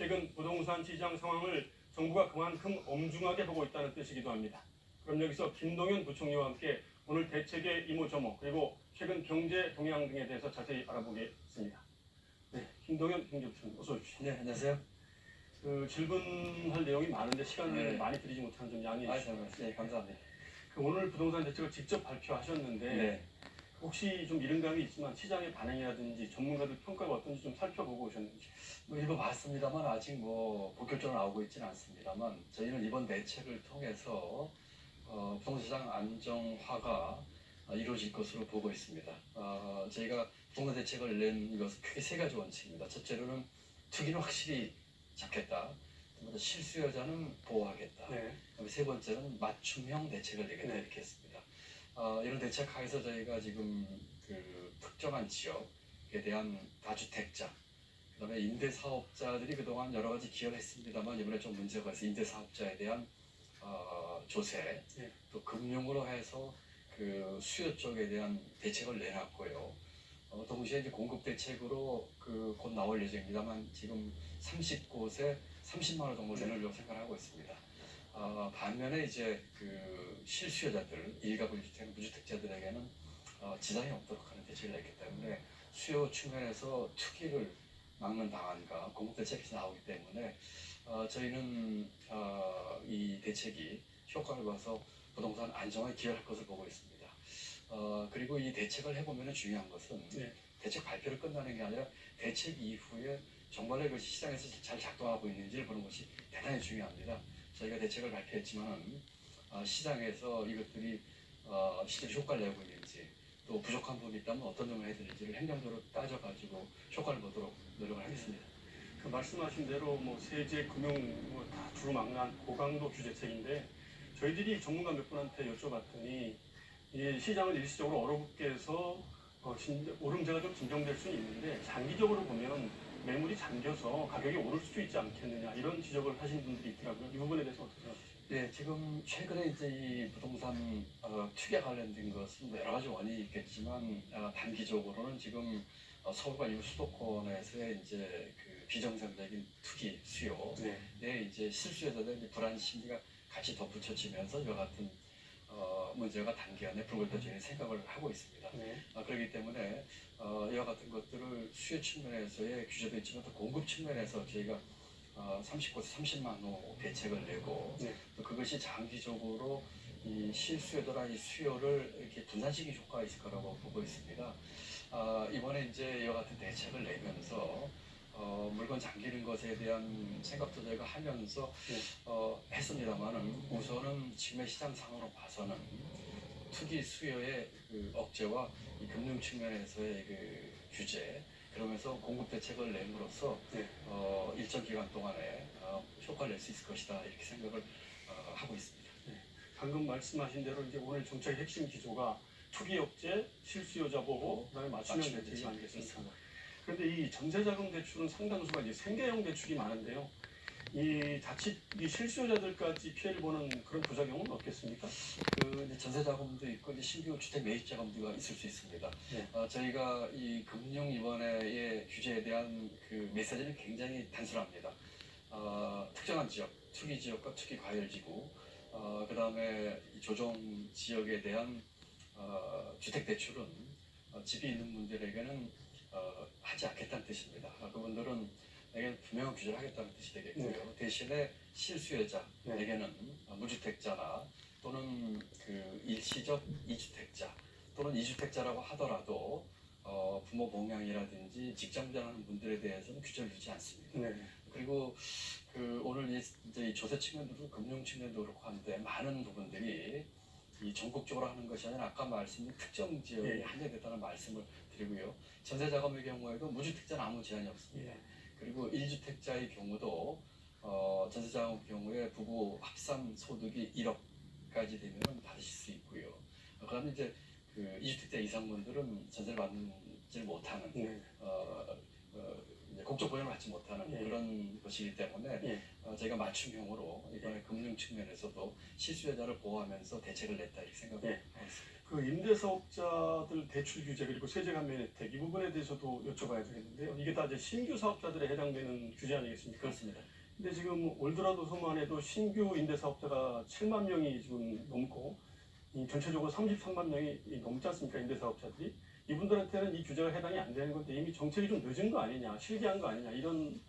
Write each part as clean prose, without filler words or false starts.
최근 부동산 시장 상황을 정부가 그만큼 엄중하게 보고 있다는 뜻이기도 합니다. 그럼 여기서 김동연 부총리와 함께 오늘 대책의 이모저모 그리고 최근 경제 동향 등에 대해서 자세히 알아보겠습니다. 네, 김동연 경제부총리 어서 오십시오. 네, 안녕하세요. 질문할 내용이 많은데 시간을 네. 많이 드리지 못하는 점 양해해 주시고요. 네, 감사합니다. 오늘 부동산 대책을 직접 발표하셨는데 네. 혹시 좀 이른 감이 있지만 시장의 반응이라든지 전문가들 평가가 어떤지 좀 살펴보고 오셨는지. 읽어봤습니다만 아직 본격적으로 나오고 있지는 않습니다만 저희는 이번 대책을 통해서 부동산 시장 안정화가 이루어질 것으로 보고 있습니다. 저희가 부동산 대책을 낸 것은 크게 세 가지 원칙입니다. 첫째로는 투기는 확실히 잡겠다. 두 번째 실수요자는 보호하겠다. 네. 세 번째는 맞춤형 대책을 내겠다. 네. 이렇게 했습니다. 이런 대책 하에서 저희가 지금 그 특정한 지역에 대한 다주택자, 그다음에 임대사업자들이 그동안 여러 가지 기여를 했습니다만 이번에 좀 문제가 있어서 임대사업자에 대한 조세, 네. 또 금융으로 해서 그 수요 쪽에 대한 대책을 내놨고요. 동시에 이제 공급 대책으로 곧 나올 예정입니다만 지금 30곳에 30만 원 정도 내놓으려고 생각하고 있습니다. 반면에 이제 그 실수요자들, 일가구 주택, 무주택자들에게는 지장이 없도록 하는 대책을 냈기 때문에 수요 측면에서 투기를 막는 방안과 공급 대책이 나오기 때문에 저희는 이 대책이 효과를 봐서 부동산 안정화에 기여할 것을 보고 있습니다. 그리고 이 대책을 해보면 중요한 것은 네. 대책 발표를 끝나는 게 아니라 대책 이후에 정말로 이것이 시장에서 잘 작동하고 있는지를 보는 것이 대단히 중요합니다. 저희가 대책을 발표했지만 시장에서 이것들이 실제로 효과를 내고 있는지 또 부족한 부분이 있다면 어떤 점을 해드릴지를 행정적으로 따져가지고 효과를 보도록 노력을 하겠습니다. 그 말씀하신 대로 세제, 금융 다 두루망란 고강도 규제책인데 저희들이 전문가 몇 분한테 여쭤봤더니 이 시장을 일시적으로 얼어붙게 해서 오름세가 좀 진정될 수는 있는데 장기적으로 보면 매물이 잠겨서 가격이 오를 수도 있지 않겠느냐 이런 지적을 하시는 분들이 있더라고요. 이 부분에 대해서 어떻게 생각하세요? 네, 지금 최근에 이제 이 부동산 투기에 관련된 것은 여러 가지 원인이 있겠지만 단기적으로는 지금 서울과 이후 수도권에서의 이제 그 비정상적인 투기 수요에 이제 실수요자들의 불안 심리가 같이 덧붙여지면서 이와 같은 문제가 단기간에 불거져지는 생각을 하고 있습니다. 네. 그렇기 때문에 이와 같은 것들을 수요 측면에서의 규제도 있지만 또 공급 측면에서 저희가 30곳에 30만 호 대책을 내고 네. 또 그것이 장기적으로 이 실수요도나 이 수요를 이렇게 분산시키는 효과가 있을 거라고 보고 있습니다. 이번에 이제 이와 같은 대책을 내면서 물건 잠기는 것에 대한 생각도 저희가 하면서 했습니다만은 우선은 지금의 시장 상황으로 봐서는 투기 수요의 그 억제와 이 금융 측면에서의 그 규제 그러면서 공급 대책을 내므로써 일정 기간 동안에 효과를 낼 수 있을 것이다 이렇게 생각을 하고 있습니다. 네. 방금 말씀하신 대로 이제 오늘 정책의 핵심 기조가 투기 억제, 실수요자 보호, 그다음에 맞춤형 대책이 아니겠습니까? 그런데 이 전세자금 대출은 상당수가 이제 생계형 대출이 많은데요. 자칫 이 실수요자들까지 피해를 보는 그런 부작용은 없겠습니까? 이제 전세자금도 있고 이제 신규 주택 매입자금도 있을 수 있습니다. 네. 저희가 이 금융 이번에의 규제에 대한 그 메시지는 굉장히 단순합니다. 특정한 지역, 투기 지역과 투기 과열 지구, 그 다음에 조정 지역에 대한 주택 대출은 집이 있는 분들에게는 하지 않겠다는 뜻입니다. 그분들은 분명한 규제를 하겠다는 뜻이 되겠고요. 대신에 실수요자에게는 무주택자나 또는 그 일시적 이주택자 또는 이주택자라고 하더라도 부모 봉양이라든지 직장 분양하는 분들에 대해서는 규제를 두지 않습니다. 네. 그리고 오늘 이제 이 조세 측면도 금융 측면도 그렇고 한데 많은 부분들이 이 전국적으로 하는 것이 아니라 아까 말씀드린 특정 지역에 한정됐다는 말씀을 드리고요. 전세자금의 경우에도 무주택자는 아무 제한이 없습니다. 그리고 1주택자의 경우도 전세자금 경우에 부부 합산 소득이 1억까지 되면 받으실 수 있고요. 그다음에 이제 그 2주택자 이상 분들은 전세를 받지 못하는 이제 국적 보장을 받지 못하는 예. 그런 것이기 때문에 예. 저희가 맞춤형으로 이번에 금융 측면에서도 실수요자를 보호하면서 대책을 냈다 이렇게 생각하고 예. 있습니다. 그 임대사업자들 대출 규제 그리고 세제 감면 혜택 이 부분에 대해서도 여쭤봐야 되겠는데요. 이게 다 이제 신규 사업자들에 해당되는 규제 아니겠습니까? 그렇습니다. 근데 지금 올드라도서만 해도 신규 임대사업자가 7만 명이 지금 넘고 이 전체적으로 33만 명이 넘지 않습니까? 임대사업자들이. 이분들한테는 이 규제가 해당이 안 되는 건데 이미 정책이 좀 늦은 거 아니냐, 실기한 거 아니냐 이런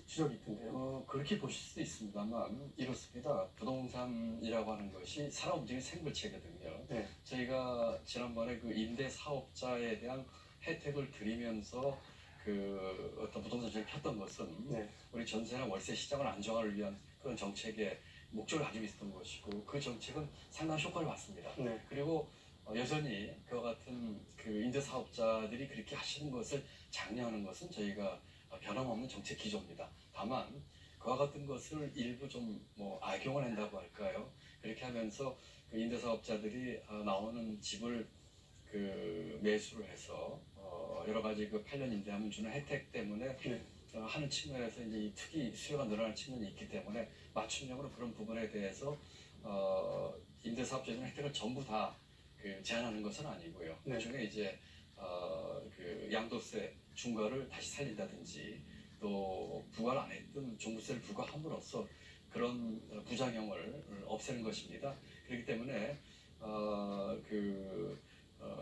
지적이 있던데요. 그렇게 보실 수도 있습니다만 이렇습니다. 부동산이라고 하는 것이 살아 움직이는 생물체거든요. 네. 저희가 지난번에 그 임대 사업자에 대한 혜택을 드리면서 그 어떤 부동산 정책을 폈던 것은 네. 우리 전세나 월세 시장을 안정화를 위한 그런 정책의 목적을 가지고 있었던 것이고 그 정책은 상당히 효과를 봤습니다. 네. 그리고 여전히 그와 같은 그 임대 사업자들이 그렇게 하시는 것을 장려하는 것은 저희가 변함없는 정책 기조입니다. 다만 그와 같은 것을 일부 좀 뭐 악용을 한다고 할까요? 그렇게 하면서 그 임대사업자들이 나오는 집을 그 매수를 해서 여러 가지 그 8년 임대하면 주는 혜택 때문에 네. 하는 측면에서 이제 이 투기 수요가 늘어나는 측면이 있기 때문에 맞춤형으로 그런 부분에 대해서 임대사업자들은 혜택을 전부 다 그 제한하는 것은 아니고요. 네. 그중에 이제 그 양도세 중과를 다시 살린다든지 또 부과를 안 했던 종부세를 부과함으로써 그런 부작용을 없애는 것입니다. 그렇기 때문에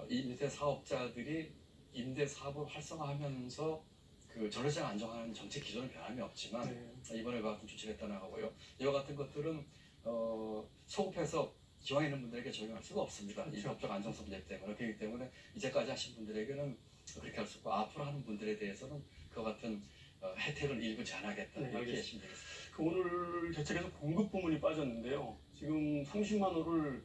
임대 사업자들이 임대 사업을 활성화하면서 그 전월세 안정화하는 정책 기조는 변함이 없지만 네. 이번에 그 같은 조치를 했다 나가고요. 이와 같은 것들은 소급해서 기왕 있는 분들에게 적용할 수가 없습니다. 이 그렇죠. 법적 안정성 문제 때문에. 그렇기 때문에 이제까지 하신 분들에게는 그렇게 할 수 없고 앞으로 하는 분들에 대해서는 그와 같은 혜택을 일부 제한하겠다 네, 이렇게 알겠습니다. 하시면 되겠습니다. 그 오늘 대책에서 공급 부문이 빠졌는데요. 지금 30만 호를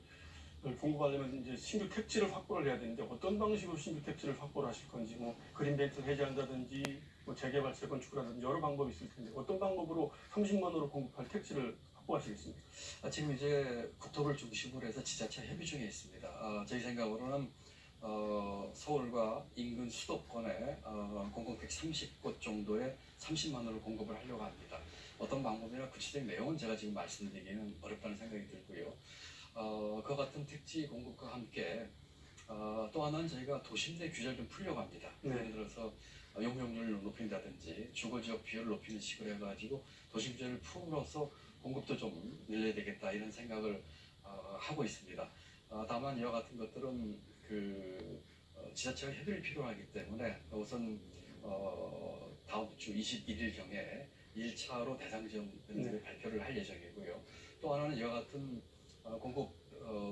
공급하려면 이제 신규 택지를 확보를 해야 되는데 어떤 방식으로 신규 택지를 확보를 하실 건지 뭐 그린벨트 해제한다든지 뭐 재개발 재건축이라든지 여러 방법이 있을 텐데 어떤 방법으로 30만 호를 공급할 택지를 확보하시겠습니까? 지금 이제 국토부를 중심으로 해서 지자체 협의 중에 있습니다. 저희 생각으로는 서울과 인근 수도권에 공공택지 30곳 정도의 30만 호를 공급을 하려고 합니다. 어떤 방법이나 구체적인 내용은 제가 지금 말씀드리기는 어렵다는 생각이 들고요. 그와 같은 택지 공급과 함께 또 하나는 저희가 도심내 규제를 좀 풀려고 합니다. 네. 예를 들어서 용적률을 높인다든지 주거지역 비율을 높이는 식으로 해가지고 도심 규제를 풀어서 공급도 좀 늘려야 되겠다 이런 생각을 하고 있습니다. 다만 이와 같은 것들은 지자체가 협의를 필요하기 때문에 우선 다음 주 21일경에 1차로 대상 지역을 발표를 할 예정이고요. 또 하나는 이와 같은 공급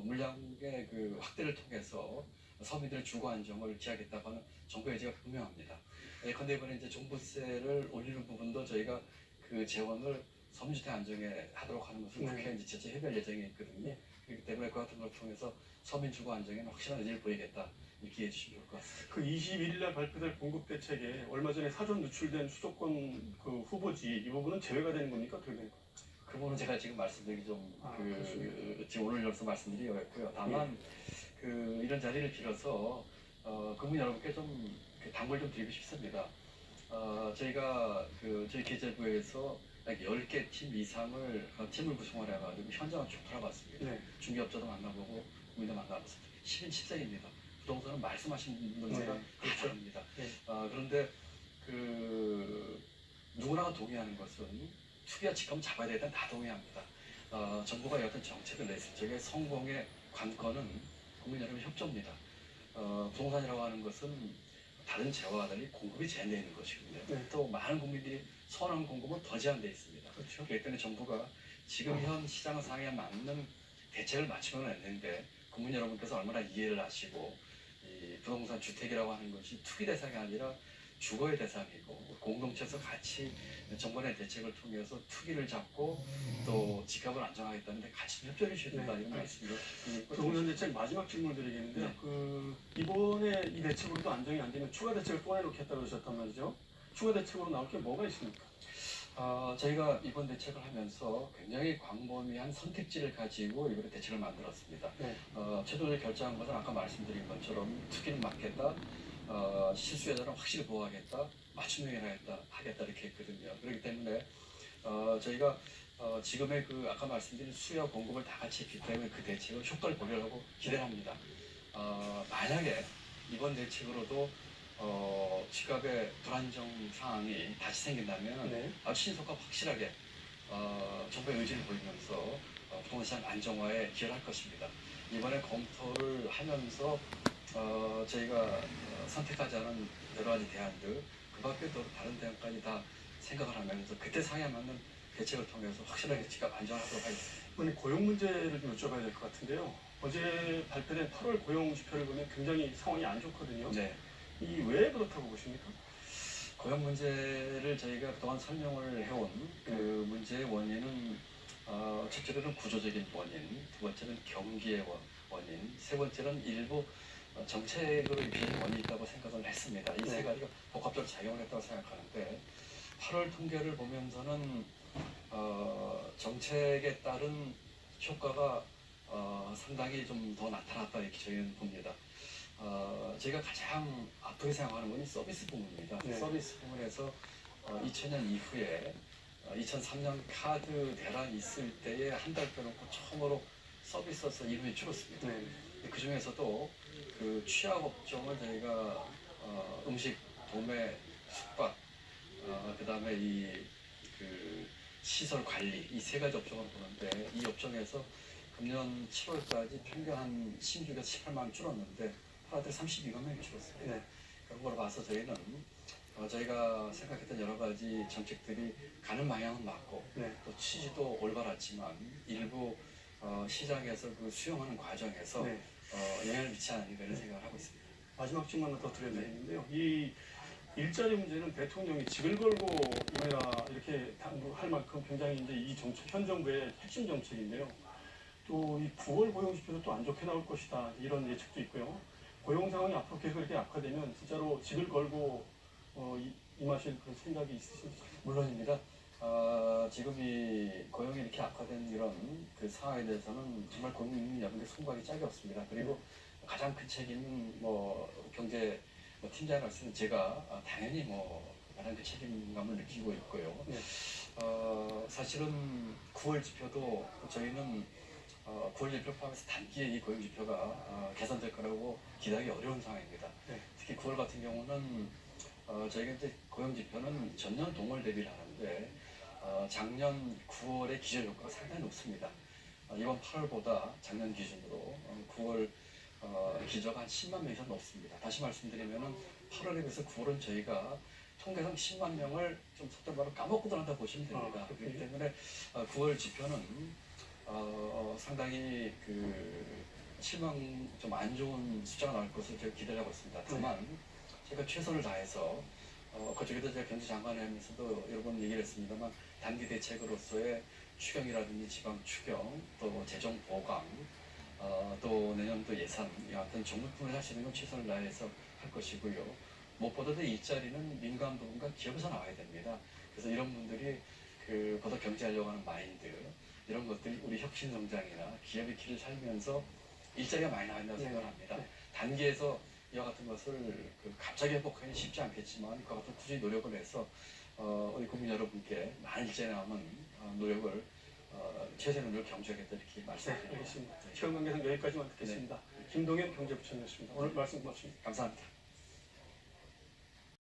물량의 그 확대를 통해서 서민들의 주거 안정을 기하겠다고 하는 정부의 의지가 분명합니다. 예컨대 이번에 이제 종부세를 올리는 부분도 저희가 그 재원을 서민주택 안정에 하도록 하는 것을 국회에 이제 지자체 협의할 예정이 있거든요. 그렇기 때문에 그 같은 걸 통해서 서민 주거 안정에는 확실한 의지를 보이겠다 이렇게 이해해 주시면 좋을 것 같습니다. 그 21일 날 발표될 공급 대책에 얼마 전에 사전 누출된 수도권 그 후보지 이 부분은 제외가 되는 겁니까? 어떻게 되는 겁니까? 그 부분은 제가 지금 말씀드리기 좀 지금 오늘 여기서 말씀드리기 어렵고요. 다만 이런 자리를 빌어서 국민 여러분께 좀 당부를 좀 드리고 싶습니다. 저희가 저희 기재부에서 약 10개 팀 이상을 팀을 구성을 해가지고 현장을 쭉 돌아봤습니다. 네. 중개업자도 만나보고 국민도 만나봤습니다. 10인 10색입니다. 부동산은 말씀하신 분들마다 네. 다 다릅니다. 네. 그런데 누구나가 동의하는 것은 투기와 직감을 잡아야 되는 다 동의합니다. 정부가 어떤 정책을 냈을 적에 성공의 관건은 국민 여러분의 협조입니다. 부동산이라고 하는 것은 다른 재화와 달리 공급이 제한되어 있는 것이거든요. 네. 또 많은 국민들이 선호하는 공급은 더 제한되어 있습니다. 그렇죠. 그렇기 때문에 정부가 지금 현 시장 상황에 맞는 대책을 맞추면 했는데 국민 여러분께서 얼마나 이해를 하시고 이 부동산 주택이라고 하는 것이 투기 대상이 아니라 주거의 대상이고 공동체에서 같이 정권의 대책을 통해서 투기를 잡고 또 집값을 안정하겠다는데 같이 협조해 주셔야 된다 이런 말씀이죠. 부동산 대책 마지막 질문 드리겠는데요. 네. 이번에 이 대책으로도 안정이 안 되면 추가 대책을 또 내놓겠다고 하셨단 말이죠. 추가 대책으로 나올 게 뭐가 있습니까? 저희가 이번 대책을 하면서 굉장히 광범위한 선택지를 가지고 이번에 대책을 만들었습니다. 네. 최종적으로 결정한 것은 아까 말씀드린 것처럼 투기는 막겠다, 실수요자는 확실히 보호하겠다, 맞춤형이라 하겠다 이렇게 했거든요. 그렇기 때문에 저희가 지금의 그 아까 말씀드린 수요 공급을 다 같이 했기 때문에 그 대책을 효과를 보려고 기대를 합니다. 만약에 이번 대책으로도 집값의 불안정 상황이 다시 생긴다면 네. 아주 신속하고 확실하게 정부의 의지를 보이면서 부동산 시장 안정화에 기여를 할 것입니다. 이번에 검토를 하면서 저희가 선택하지 않은 여러 가지 대안들, 그 밖에 또 다른 대안까지 다 생각을 하면서 그때 상황에 맞는 대책을 통해서 확실하게 집값 안정하도록 하겠습니다. 이번에 고용 문제를 좀 여쭤봐야 될 것 같은데요. 어제 발표된 8월 고용 지표를 보면 굉장히 상황이 안 좋거든요. 네. 이 왜 그렇다고 보십니까? 고용 문제를 저희가 그동안 설명을 해온 그 문제의 원인은 첫째로는 구조적인 원인, 두 번째는 경기의 원인, 세 번째는 일부 정책으로 입혀진 원인이 있다고 생각을 했습니다. 이 세 네. 가지가 복합적으로 작용을 했다고 생각하는데 8월 통계를 보면서는 정책에 따른 효과가 상당히 좀 더 나타났다 이렇게 저희는 봅니다. 제가 가장 아프게 생각하는 건 이 서비스 부문입니다. 네. 서비스 부문에서 2000년 이후에 2003년 카드 대란이 있을 때에 한 달 빼놓고 처음으로 서비스에서 인원이 줄었습니다. 네. 그 중에서도 그 취약 업종을 저희가 음식, 도매, 숙박, 그 다음에 이 그 시설 관리 이 세 가지 업종을 보는데 이 업종에서 금년 7월까지 평균 한 신규가 18만 줄었는데 하루에 32만 명이 줄었습니다. 네. 그런 걸 봐서 저희는 저희가 생각했던 여러 가지 정책들이 가는 방향은 맞고 네. 또 취지도 올바랐지만 일부 시장에서 그 수용하는 과정에서 네. 영향을 미치지 않으니까 이런 생각을 하고 있습니다. 마지막 질문 하나 더 드려야 되는데요. 이 일자리 문제는 대통령이 직을 걸고 임해라 이렇게 당부할 만큼 굉장히 이제 이 정책, 현 정부의 핵심 정책인데요. 또 이 9월 고용 지표도 또 안 좋게 나올 것이다 이런 예측도 있고요. 고용 상황이 앞으로 계속 이렇게 악화되면 진짜로 직을 걸고 임하실 그런 생각이 있으신지. 물론입니다. 지금 이 고용이 이렇게 악화된 이런 그 상황에 대해서는 정말 국민 여러분들 손가락이 짝이 없습니다. 그리고 가장 큰 책임은 경제 팀장으로서는 제가 당연히 가장 큰 책임감을 느끼고 있고요. 네. 사실은 9월 지표도 저희는 9월 지표 포함해서 단기에 이 고용 지표가 개선될 거라고 기대하기 어려운 상황입니다. 네. 특히 9월 같은 경우는 저희가 이제 고용 지표는 전년 동월 대비를 하는데 작년 9월의 기절 효과가 상당히 높습니다. 이번 8월보다 작년 기준으로 9월 기저가 한 10만 명 이상 높습니다. 다시 말씀드리면은 8월에 비해서 9월은 저희가 통계상 10만 명을 좀 속된 말로 까먹고 들어간다 보시면 됩니다. 그렇기 때문에 9월 지표는 상당히 그 실망 좀 안 좋은 숫자가 나올 것을 제가 기대를 하고 있습니다. 다만 제가 최선을 다해서 그쪽에도 제가 경제장관을 하면서도 여러 번 얘기를 했습니다만 단기 대책으로서의 추경이라든지 지방 추경 또 재정 보강 또 내년도 예산 같은 정부품을 할 수 있는 건 최선을 다해서 할 것이고요. 무엇보다도 일자리는 민간 부분과 기업에서 나와야 됩니다. 그래서 이런 분들이 보다 경제하려고 하는 마인드 이런 것들이 우리 혁신성장이나 기업의 길을 살면서 일자리가 많이 나온다고 생각을 합니다. 단기에서 이와 같은 것을 갑자기 회복하기는 쉽지 않겠지만 그와 같은 꾸준히 노력을 해서 우리 국민 여러분께 많은 일자리 남은 노력을 최선의 노력 경주하겠다 이렇게 말씀드립니다. 알겠습니다. 시간 관계상 여기까지만 듣겠습니다. 김동현 경제부총리였습니다. 오늘 말씀 고맙습니다. 감사합니다.